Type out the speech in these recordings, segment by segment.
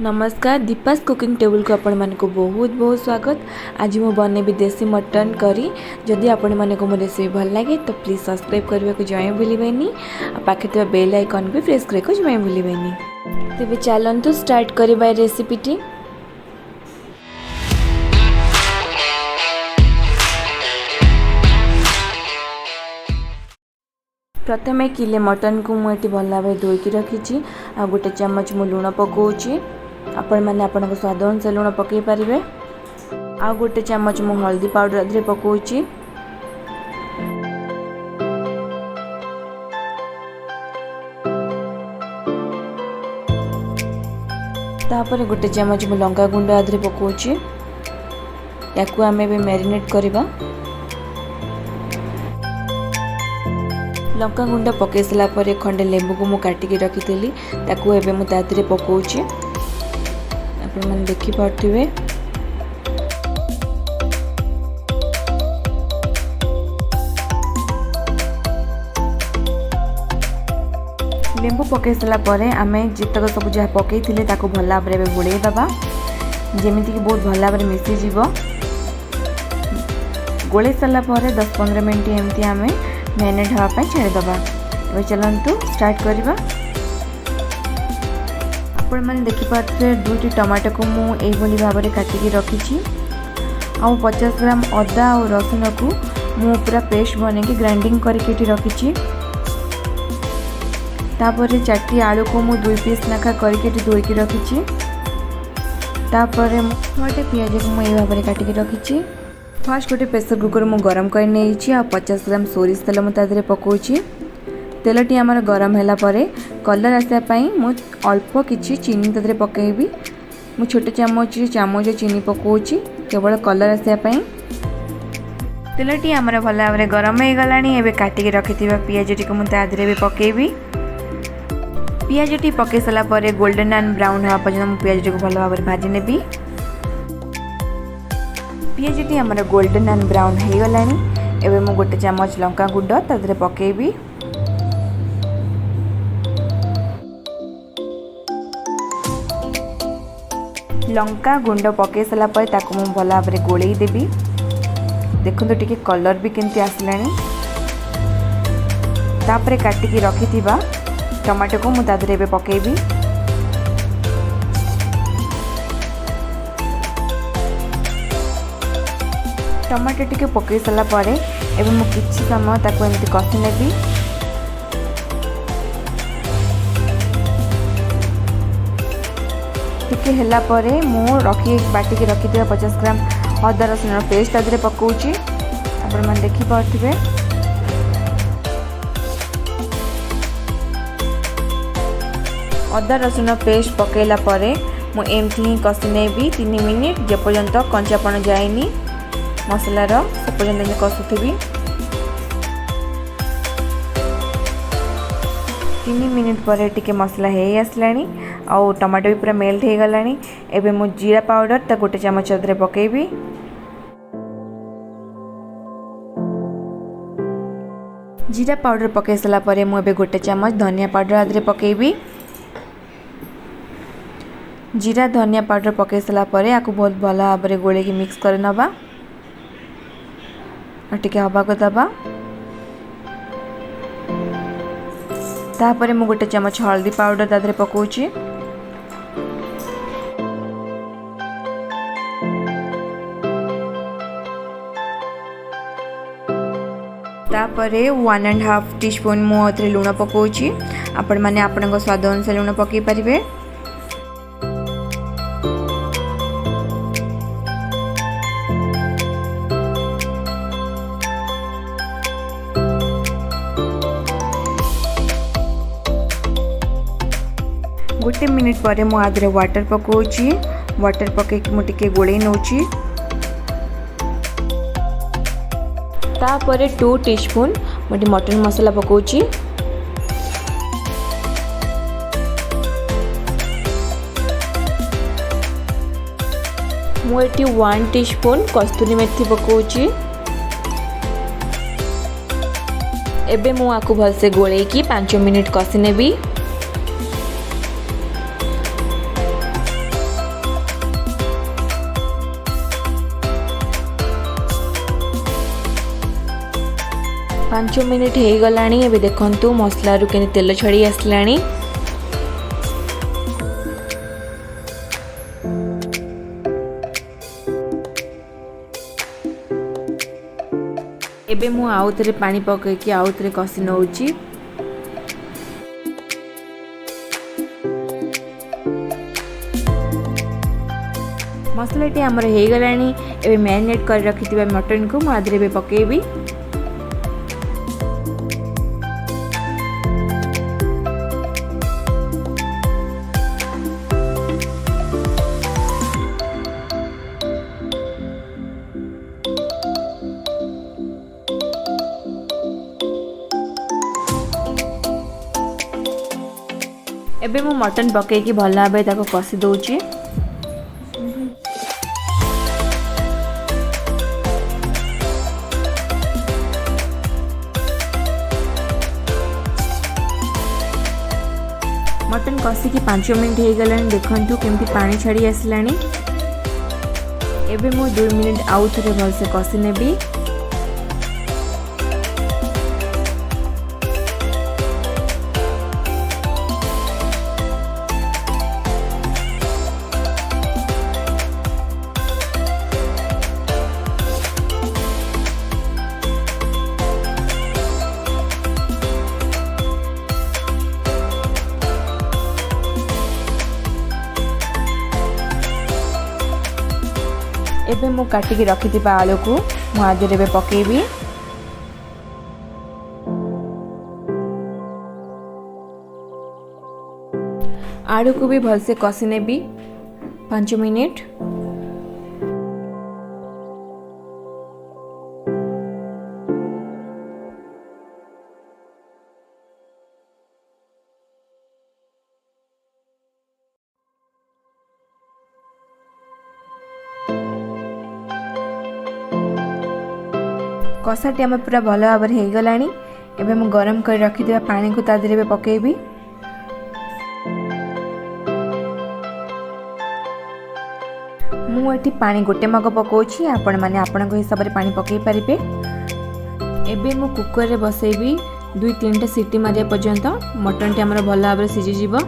नमस्कार Deepa's cooking table को आपण मानक बहुत बहुत स्वागत। आज मु बनैबी देसी मटन करी। जदि आपण मानक मो रेसिपी भल लगे तो प्लीज सब्सक्राइब करने को जमा भूलें। पाखे बेल आइकन भी प्रेस करने जमा भूलें। तेज चलतु स्टार्ट करवा रेसिपीटी। प्रथम किले मटन को मुझे भल भाव धोईकी रखी। आ गोटे चम्मच मु लुण पकाउची। आपण मैंने आपण स्वाद अनुसार लुण पकई पारे। आ गोटे चम्मच मु हल्दी पाउडर अधे पकाउची। तापर गोटे चम्मच मु लंका गुंड अधे पकाउची। याकू आमे भी मैरिनेट करबा। लंका गुंड पकई सारा पर खंडे लेंबू को मु काटिकी रखी ताकू एबे मु तादरे पकाउची। आपण मन देखि पार्थिबे। लेंबू पकई सारा पर आमे जितक सब जहाँ पकई थिले ताकू भल भाव में गोड़े दबा जेमिति कि बहुत भल भाव में मिसी जीव। गोड़े सारा पर 10-15 मिनट एमती आमे मैरिनेट होगा छाड़ीदबा। ए चलतु स्टार्ट करवा। आपण मैंने देखिपारे 2टी टमाटो को मुझे भाव में काटिकी रखी। आ 50 ग्राम अदा और रसुण को मु पूरा पेस्ट बनैकी ग्राइंडिंग करके रखी। तापर 4टी आलू को मु 2 पीस नाखा करके धोईकी रखी। तापर 6टे पियाज को मुझे भाव में काटिकी रखी। फास्ट गोटे प्रेसर कुकर मु गरम कर नहीं 50 ग्राम सोरिष तेल मुझे पकाउची। तेलटी आमर गरम है कलर आसापाई मु अल्प किसी चीनी तदे पकईबी। मु छोटे चामच चीनी पकाउची केवल कलर आसापाई। तेलटी आमर भल भाव में गरम हो गला। एवं काटिकी रखि पियाजटी को मुझे भी पकईबी। पियाजटी पकई सारापर गोल्डन एंड ब्राउन हाँ पर्यटन मुझे पियाजटी को भल भाव में भाजी नेबी। पियाजटी आमर गोल्डन एंड ब्राउन हो गला। एवं मु गोटे चामच लंका गुंड तदे पकईबी। लंका गुंड पकई सारा पर ताको मु भल भाव में गोलई देबी। देखो टिके कलर भी केमती आसलानी। तापरे काटिकी रखिथिबा टमाटो को मु तादरे एबे पकईबी। टमाटो टिके पकई सारा पर एबे मु किछि समय ताको एमती कषि नेबी। टिके हैला परे मु रखी बाटिकी रखी 50 ग्राम अदा रसुण पेस्ट तादरे पकाउची। आपण मन देखि पाथिबे। अदा रसुण पेस्ट पकेला परे मु एमती ही कषि नेबी 3 मिनिट जे पर्यंत कंचापण जाएनी मसलार से पर्यंत कषुथी। 3 मिनिट पर टिके मसला हो आसलानी आउ टमाटो भी पूरा मेल्ट हो गला। एबे मु जीरा पाउडर ता गोटे चम्मच अदरे पकेबी। जीरा पाउडर पकई सारा पर मु एबे गोटे चम्मच धनिया पाउडर अदरे पकेबी। जीरा धनिया पाउडर पकई सारा पर आपको बहुत भल भाव में गोले मिक्स कर नबा। टिके हवा को दबा। तापर मु गोटे चम्मच हल्दी पाउडर तादरे पकाउची। तापर 1.5 टीस्पून मु अथरे लुण पकाउची। आपण माने आपनक स्वाद अनुसार लुण पकई पारिबे। गोटे मिनिट पर मु आधे वाटर पकाउची। वाटर पकईकी मु टिके गोळई नउची। तापर 2 टीस्पून मोटी मटन मसाला पकाउची। मु एटी 1 टीस्पून कस्तूरी मेथी पकाउची। एबे मु आकु भलसे गोळेकी 5 मिनिट कषि नेबी। 5 मिनिट हो गला। एबे देखंतु मसला रु केने तेल छड़ी आसलानी। एबे मु आउ थरे पानी पके कि आउ थरे कसी नउची। मसलाटी आमर हो गलानी। एबे मैरिनेट कर रखिथिबा मटन को मु आदरे बे पकेबी। एबे मु मटन पके कि भल भाबे ताको कसी दउची। मटन कसी कि 5 मिनिट हो गलानी। देखंतु केमती पानी छाड़ी आसलानी। एबे मु 2 मिनिट आउ थरे भल से कसी नेबी। एबे मु काटिकी रखिथिबा आलू को मु आदि रे पकेबी। आलू को भी भल से कसी नेबी 5 मिनिट। कषाटी आम पूरा भल भाव हो गलानी। एबे मु गरम कर रखिथिबा पानी को ता देरे पकेबी। मु एठी पानी गोटे मग पकोछि। आपण माने आपण को हिसाब रे पानी पकेई परिबे। एबे मु कुकर रे बसेबी 2-3 सीटी मारिया पर्यंत मटन टी हमर भल भाव सिझी जिवो।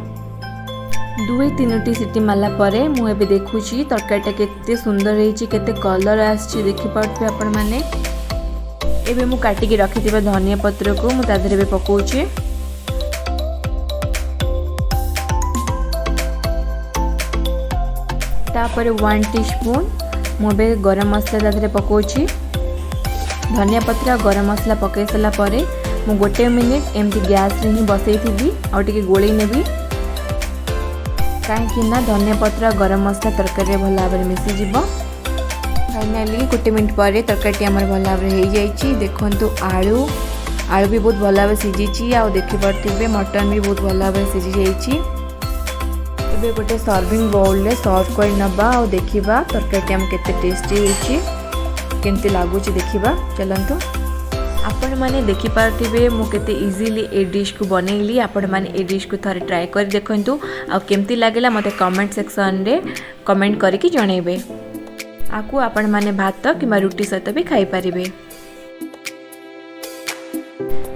2-3 सीटी मारला परे मु एबे देखुछि तरकारीटा केते सुंदर रहिछि, केते कलर आछि देखि पाउथे आपण माने। एबे मु काटिकी रखिथिबा धनिया पत्र को मु ता देरे पकोछि। तापर 1 टीस्पून मु बे गरम मसला ता देरे पकोछि। धनिया पत्र गरम मसला पके सला परे मु 1 मिनिट एमती गैस रे ही बसई थिबी और टिके गोळी नेबी। काहे कि ना धनिया पत्र गरम मसला तरकारी रे भल भाबरे मिसी जिवो। फाइनाली 1 मिनिट पर तरकारी आमर भल भाव हो जाइए। देखो आलू भी बहुत भल भाव सिझी आ देखिपे मटन भी बहुत भल भाव सिझी जाइए। एबे गोटे सर्विंग बाउल ले सर्व कर नबा और देखिबा तरकारी आम केते टेस्टी होइछि, केमती लागुछि देखिबा। चलंतु आपण माने देखि पारथिबे मु केते इजीली ए डिश को बनैली। आपण माने ए डिश को थरे ट्राई कर देखंतु आ केमती लागला मते कमेंट सेक्शन रे कमेंट करके जणैबे। आकु आपण माने भात किंबा रुटी सहित भी खाई पारिबे।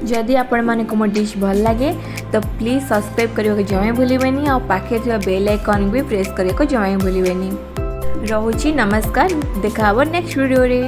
जदि आपण माने को मो डिश भल लागे तो प्लीज सब्सक्राइब करियो के जमे भूलिबेनी और पाखे थिबा बेल आइकन भी प्रेस करियो के जमे भूलिबेनी। रहूची नमस्कार, देखा हबो नेक्स्ट वीडियो रे।